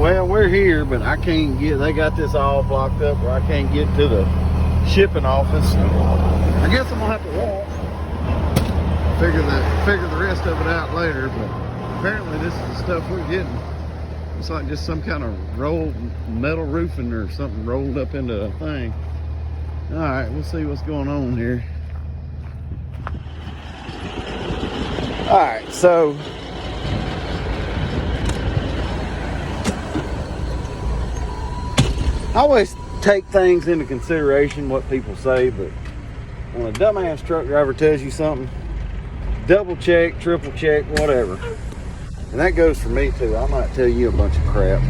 Well, we're here, but I can't get, they got this all blocked up where I can't get to the shipping office. So I guess I'm gonna have to walk. Figure the rest of it out later, but apparently this is the stuff we're getting. It's like just some kind of rolled metal roofing or something rolled up into a thing. All right, we'll see what's going on here. All right, so I always take things into consideration, what people say, but when a dumbass truck driver tells you something, double check, triple check, whatever. And that goes for me too. I might tell you a bunch of crap.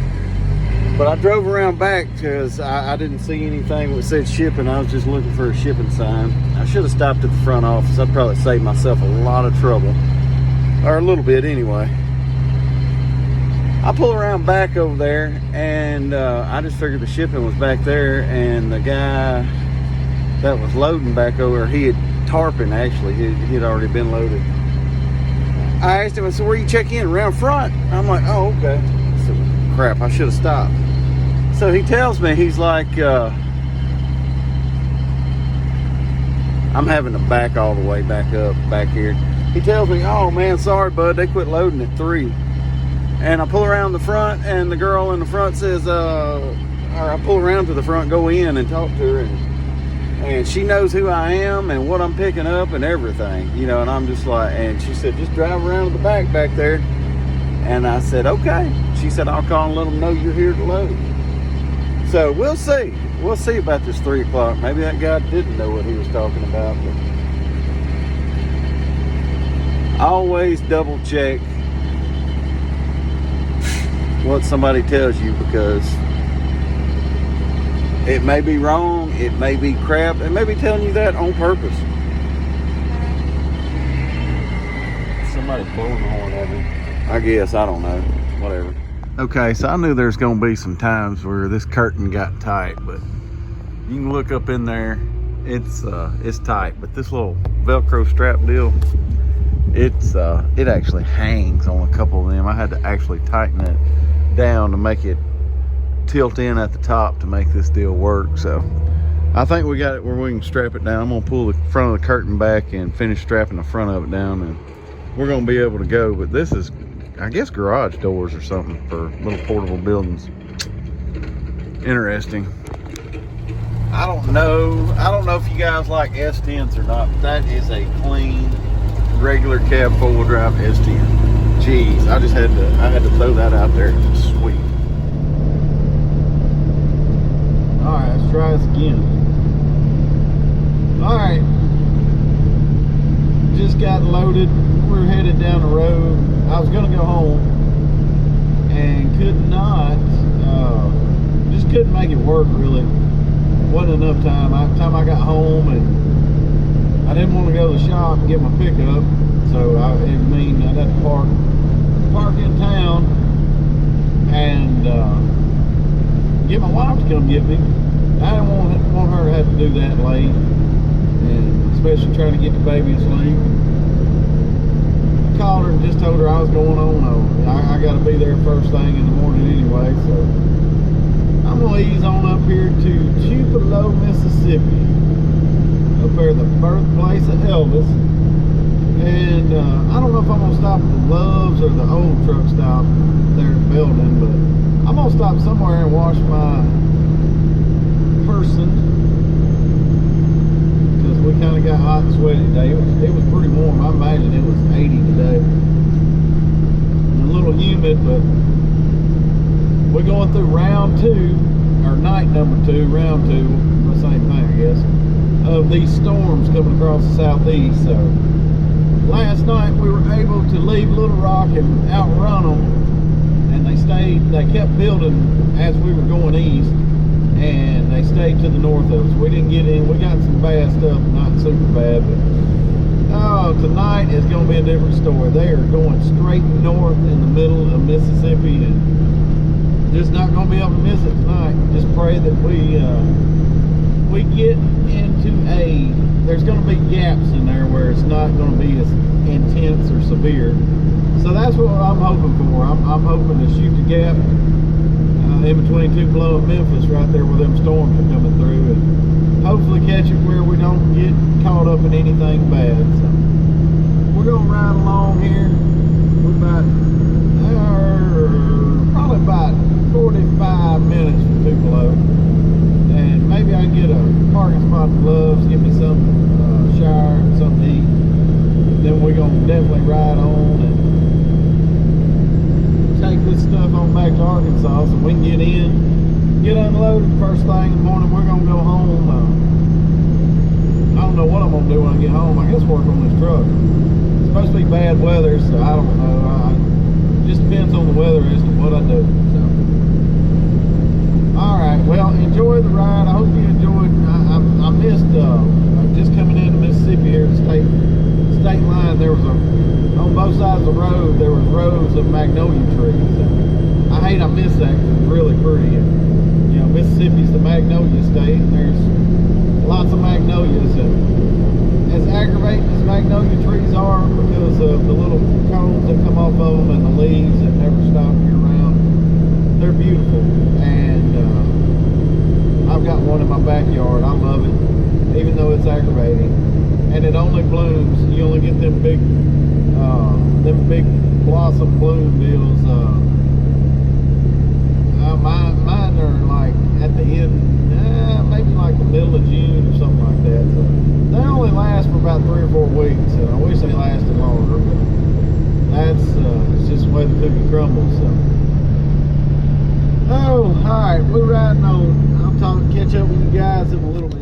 But I drove around back because I didn't see anything that said shipping. I was just looking for a shipping sign. I should have stopped at the front office. I'd probably saved myself a lot of trouble. Or a little bit anyway. I pull around back over there and I just figured the shipping was back there, and the guy that was loading back over, he had tarping actually. He had already been loaded. I asked him, I said, where you check in? Around front? I'm like, oh, okay. I said, crap, I should have stopped. So he tells me, he's like, I'm having to back all the way back up, back here. He tells me, oh man, sorry bud, they quit loading at 3. And I pull around the front, and the girl in the front says, or I pull around to the front, go in and talk to her, and she knows who I am and what I'm picking up and everything, you know, and I'm just like, and she said, just drive around to the back there. And I said, okay. She said, I'll call and let them know you're here to load. So we'll see. We'll see about this 3 o'clock. Maybe that guy didn't know what he was talking about. But always double check what somebody tells you, because it may be wrong, it may be crap, it may be telling you that on purpose. Somebody blowing the horn at me. I guess, I don't know, whatever. Okay, so I knew there's gonna be some times where this curtain got tight, but you can look up in there, it's tight, but this little Velcro strap deal, it actually hangs on a couple of them. I had to actually tighten it down to make it tilt in at the top to make this deal work. So I think we got it where we can strap it down. I'm gonna pull the front of the curtain back and finish strapping the front of it down, and we're gonna be able to go. But this is, I guess, garage doors or something for little portable buildings. Interesting. I don't know if you guys like S10s or not, but that is a clean, regular cab 4-wheel drive S10. Jeez, I had to throw that out there. It's sweet. All right, let's try this again. All right, just got loaded. We're headed down the road. I was gonna go home and just couldn't make it work really. Wasn't enough time. By the time I got home, and I didn't want to go to the shop and get my pickup, so I'd have to park in town and get my wife to come get me. I didn't want her to have to do that late, and especially trying to get the baby asleep. I called her and just told her I was going on home. I got to be there first thing in the morning anyway, so I'm going to ease on up here to Tupelo, Mississippi, up there, the birthplace of Elvis. And I don't know if I'm going to stop at the Love's or the old truck stop there in Belden, but I'm going to stop somewhere and wash my person, because we kind of got hot and sweaty today. It was pretty warm. I imagine it was 80 today. A little humid, but we're going through round 2, or night number 2, round 2, the same thing I guess, of these storms coming across the southeast. So last night we were able to leave Little Rock and outrun them, and they kept building as we were going east, and they stayed to the north of us. We didn't get in. We got some bad stuff, not super bad, but tonight is going to be a different story. They are going straight north in the middle of Mississippi, and just not going to be able to miss it tonight. Just pray that we get into there's going to be gaps in there where it's not going to be as intense or severe. So that's what I'm hoping for. I'm hoping to shoot the gap in between Tupelo and Memphis, right there where them storms are coming through, and hopefully catch it where we don't get caught up in anything bad. So we're gonna ride along here. We're probably about 45 minutes from Tupelo, and maybe I can get a parking spot at Love's, get me some shower and something to eat. Then we're gonna definitely ride on and take this stuff on back to Arkansas so we can get unloaded first thing in the morning. We're gonna go home. I don't know what I'm gonna do when I get home. I guess work on this truck. It's supposed to be bad weather, so I don't know. It just depends on the weather as to what I do. So, all right. Well, enjoy the ride. I hope you enjoyed. I missed just coming into Mississippi here, the state line. There was on both sides of the road, there was rows of magnolia trees. I missed that. It's really pretty. And, you know, Mississippi's the magnolia state, and there's lots of magnolias. And as aggravating as magnolia trees are, because of the little cones that come off of them and the leaves that never stop year round, they're beautiful. And I've got one in my backyard. I love it, even though it's aggravating. And it only blooms. You only get them big blossom bloom deals. Mine are like at the end, maybe like the middle of June or something like that. So they only last for about 3 or 4 weeks. And I wish they lasted longer, but that's it's just the way the cookie crumbles. So. Oh, all right, we're riding on. I'll catch up with you guys in a little bit.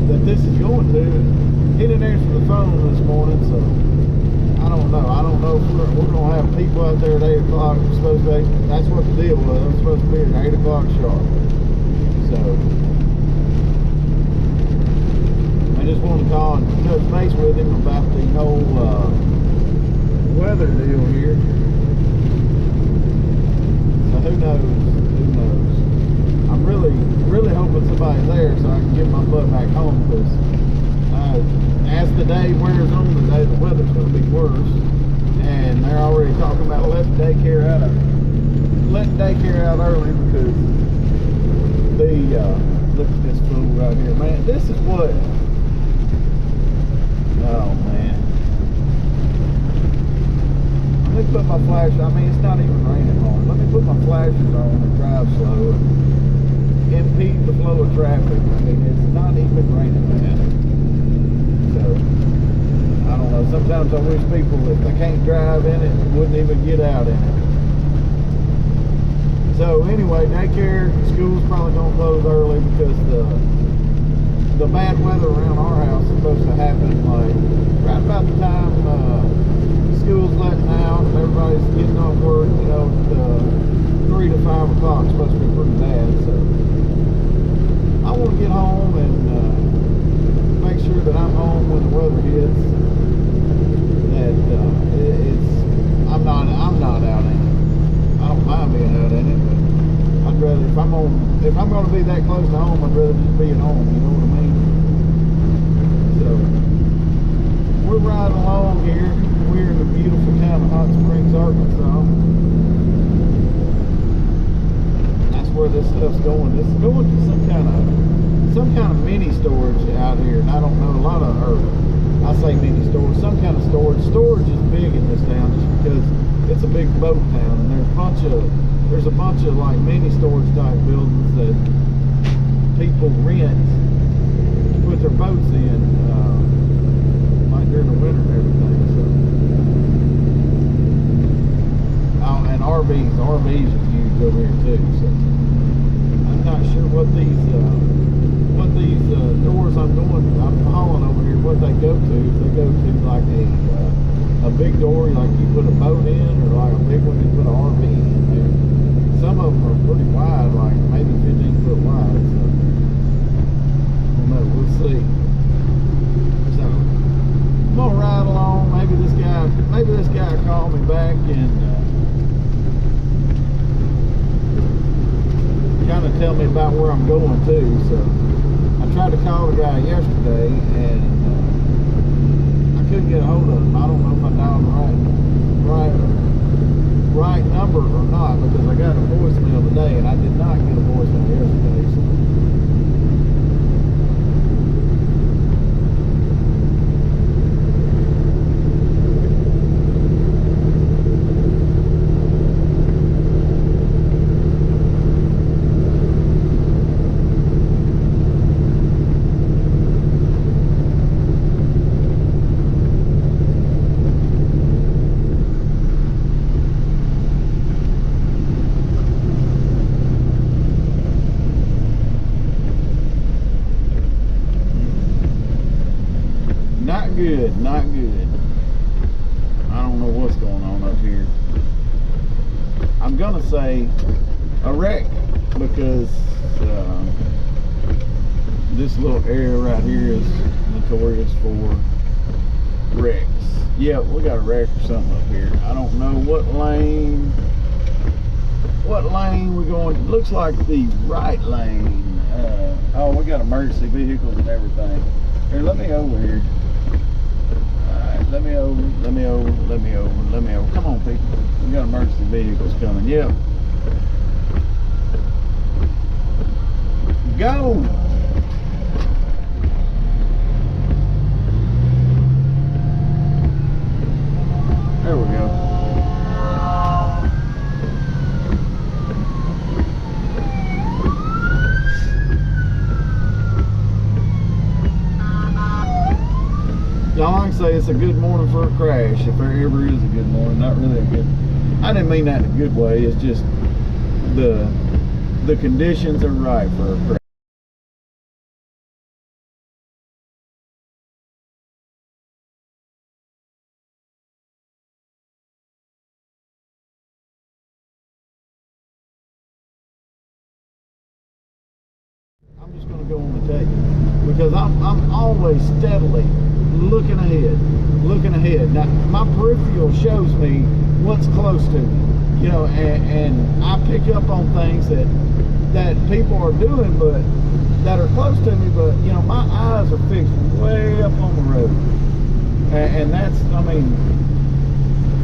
That this is going to. He didn't answer the phone this morning, so I don't know. I don't know if we're going to have people out there at 8 o'clock. That's what the deal was. I'm supposed to be at 8 o'clock sharp. So I just wanted to call and touch base with him about the whole weather deal here. So who knows? Who knows? I'm really hoping somebody's there so I can get my butt back home, because as the day wears on today, the weather's going to be worse, and they're already talking about letting daycare out early, because look at this fool right here, man. This is what, oh man. Let me put my flashes, I mean, it's not even raining hard. Let me put my flashes on and drive slow and impede the flow of traffic. I mean, it's not even raining, man. So, I don't know. Sometimes I wish people, if they can't drive in it, wouldn't even get out in it. So, anyway, daycare, school's probably going to close early because the bad weather around our house supposed to happen like right about the time school's letting out and everybody's getting off work. You know, 3 to 5 o'clock is supposed to be pretty bad. So I want to get home and make sure that I'm home when the weather hits. That I'm not out in it. I don't mind being out in it, but I'd rather, if I'm going to be that close to home, I'd rather just be at home. You know what I mean? So we're riding along here. We're in the beautiful town of Hot Springs, Arkansas. That's where this stuff's going. This is going to some kind of mini storage out here, and I don't know, a lot of, or I say mini storage, some kind of storage. Storage is big in this town just because it's a big boat town, and there's a bunch of like mini storage type buildings that people rent to put their boats in, like during the winter and everything. So, and RVs are huge over here too. So I'm not sure what these doors I'm hauling over here, what they go to. If they go to like a big door, like you put a boat in, or like a big one you put an RV in there. Some of them are pretty wide, like maybe 15 foot wide. So I don't know, we'll see. So I'm gonna ride along. Maybe this guy will call me back and kind of tell me about where I'm going to. So I tried to call the guy yesterday and I couldn't get a hold of him. I don't know if I dialed the right number or not, because I got a voicemail today and I did not get a voicemail yesterday. So not good. I don't know what's going on up here. I'm gonna say a wreck, because this little area right here is notorious for wrecks. Yeah, we got a wreck or something up here. I don't know what lane we're going. It looks like the right lane. Oh, we got emergency vehicles and everything. Here, let me over here. Let me over. Come on, people. We got emergency vehicles coming. Yep. Go! There we go. Y'all, like I say, it's a good morning for a crash, if there ever is a good morning. Not really a good, I didn't mean that in a good way. It's just the conditions are right for a crash. I'm just going to go on the take, because I'm always steadily looking ahead. Now, my peripheral shows me what's close to me, you know, and I pick up on things that people are doing, but that are close to me, but, you know, my eyes are fixed way up on the road. And that's, I mean,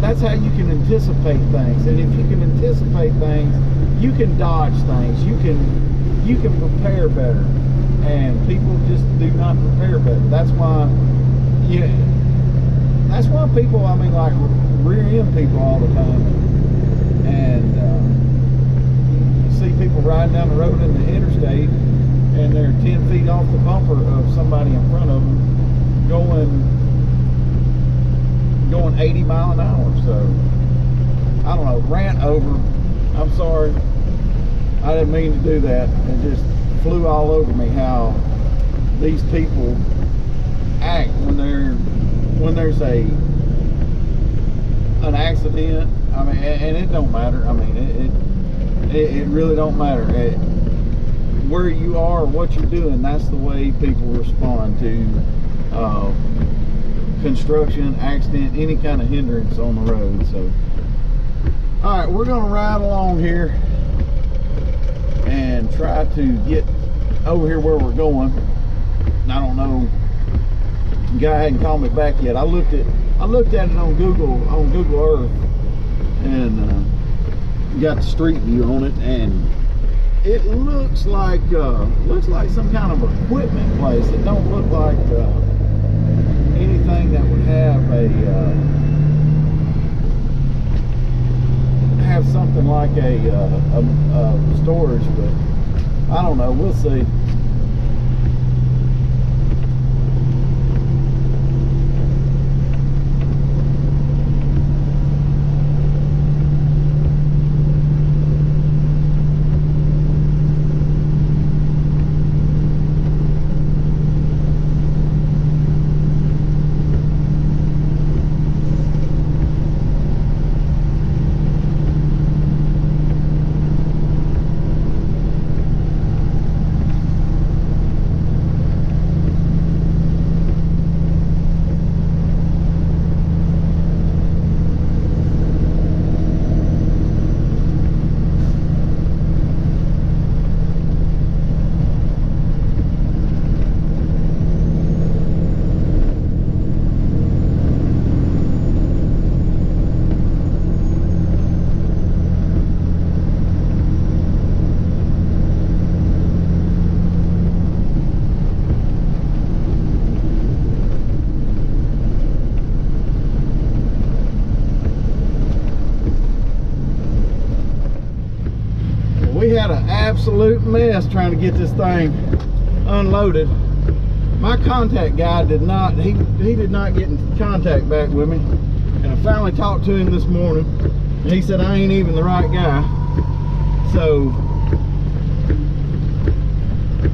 that's how you can anticipate things. And if you can anticipate things, you can dodge things. You can prepare better, and people just do not prepare better. That's why, that's why people, I mean, like, rear end people all the time, and you see people riding down the road in the interstate, and they're 10 feet off the bumper of somebody in front of them, going 80 mile an hour. So I don't know, rant over. I'm sorry. I didn't mean to do that. It just flew all over me how these people act when there's an accident. I mean, and it don't matter. I mean, it really don't matter. Where you are, what you're doing, that's the way people respond to construction, accident, any kind of hindrance on the road. So, all right, we're gonna ride along here and try to get over here where we're going. I don't know. The guy hadn't called me back yet. I looked at it on Google Earth, and got the street view on it, and it looks like some kind of equipment place. It don't look like anything that would have something like a storage, but I don't know. We'll see. We had an absolute mess trying to get this thing unloaded. My contact guy did not get in contact back with me, and I finally talked to him this morning, and he said I ain't even the right guy. So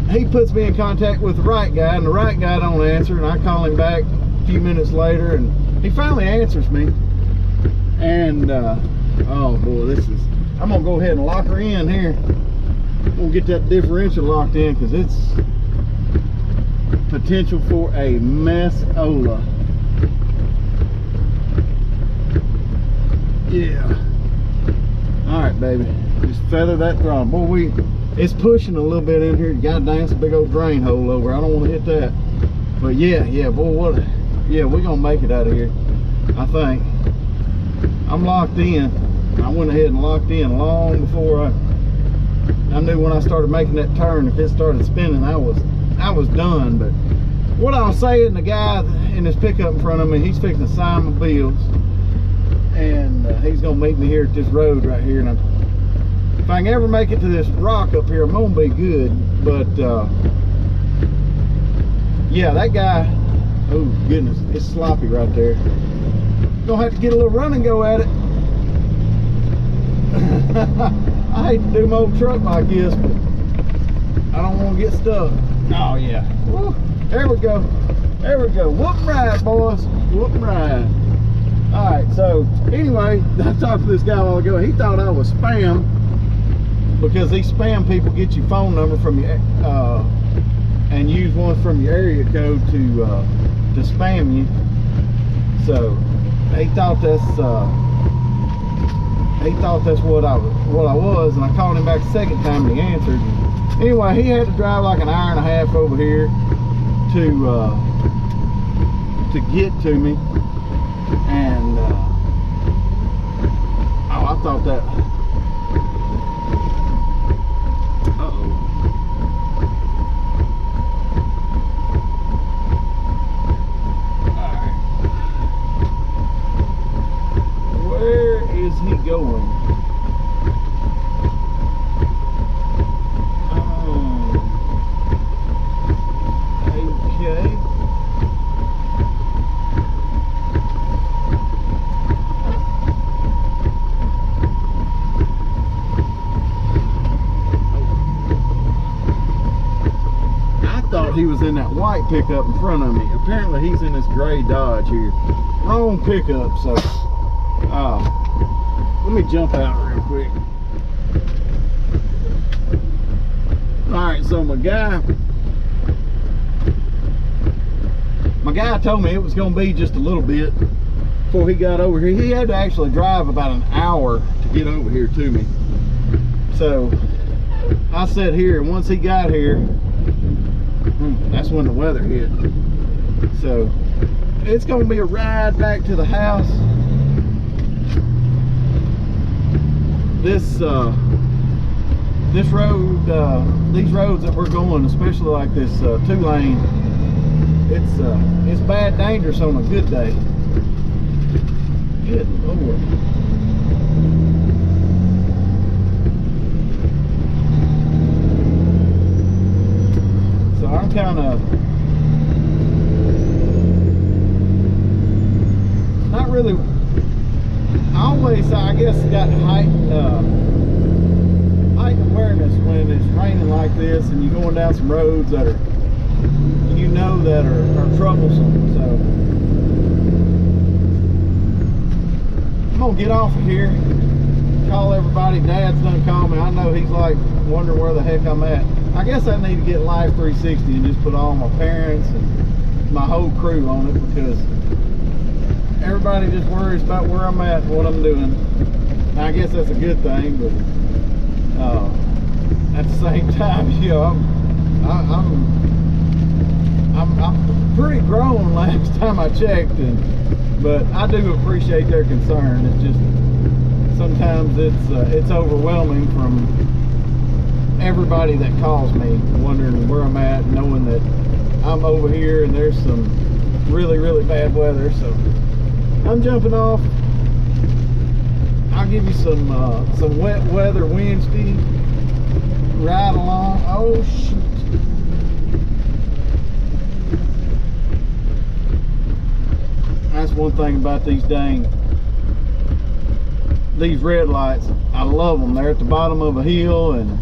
he puts me in contact with the right guy, and the right guy don't answer, and I call him back a few minutes later, and he finally answers me. And oh boy, I'm gonna go ahead and lock her in here. I'm gonna get that differential locked in, because it's potential for a mess-ola. Yeah. All right, baby. Just feather that throttle. Boy, it's pushing a little bit in here. God dang, it's a big old drain hole over. I don't want to hit that. But yeah, boy, what? Yeah, we're gonna make it out of here, I think. I'm locked in. I went ahead and locked in long before I knew when I started making that turn. If it started spinning, I was done. But what I was saying, the guy in this pickup in front of me, he's fixing to sign my bills, and he's gonna meet me here at this road right here. And if I can ever make it to this rock up here, I'm gonna be good. But yeah, that guy, oh goodness, it's sloppy right there. Gonna have to get a little run and go at it. I hate to do my old truck like this, but I don't want to get stuck. Oh yeah. Woo. There we go. There we go. Whoop and ride, boys. Whoop and ride. All right. So anyway, I talked to this guy a while ago. He thought I was spam, because these spam people get your phone number from your and use one from your area code to spam you. So he thought that's what I was, and I called him back the second time and he answered. Anyway, he had to drive like an hour and a half over here to get to me, and oh, I thought that. Going. Okay. thought he was in that white pickup in front of me. Apparently he's in this gray Dodge here. Wrong pickup, so let me jump out real quick. Alright, so my guy told me it was gonna be just a little bit before he got over here. He had to actually drive about an hour to get over here to me. So I sat here, and once he got here, that's when the weather hit. So it's gonna be a ride back to the house. This road, these roads that we're going, especially like this 2-lane, it's bad dangerous on a good day. Good Lord. So I'm kind of not really, I guess, got heightened awareness when it's raining like this and you're going down some roads that are, that are troublesome. So I'm gonna get off of here, call everybody. Dad's done call me. I know he's like wondering where the heck I'm at. I guess I need to get Life 360 and just put all my parents and my whole crew on it, because everybody just worries about where I'm at and what I'm doing. Now, I guess that's a good thing, but at the same time, you know, I'm pretty grown last time I checked, but I do appreciate their concern. It's just sometimes it's overwhelming from everybody that calls me, wondering where I'm at, knowing that I'm over here and there's some really, really bad weather. So I'm jumping off. I'll give you some wet weather Wednesday ride along. Oh shoot. That's one thing about these red lights. I love them. They're at the bottom of a hill, and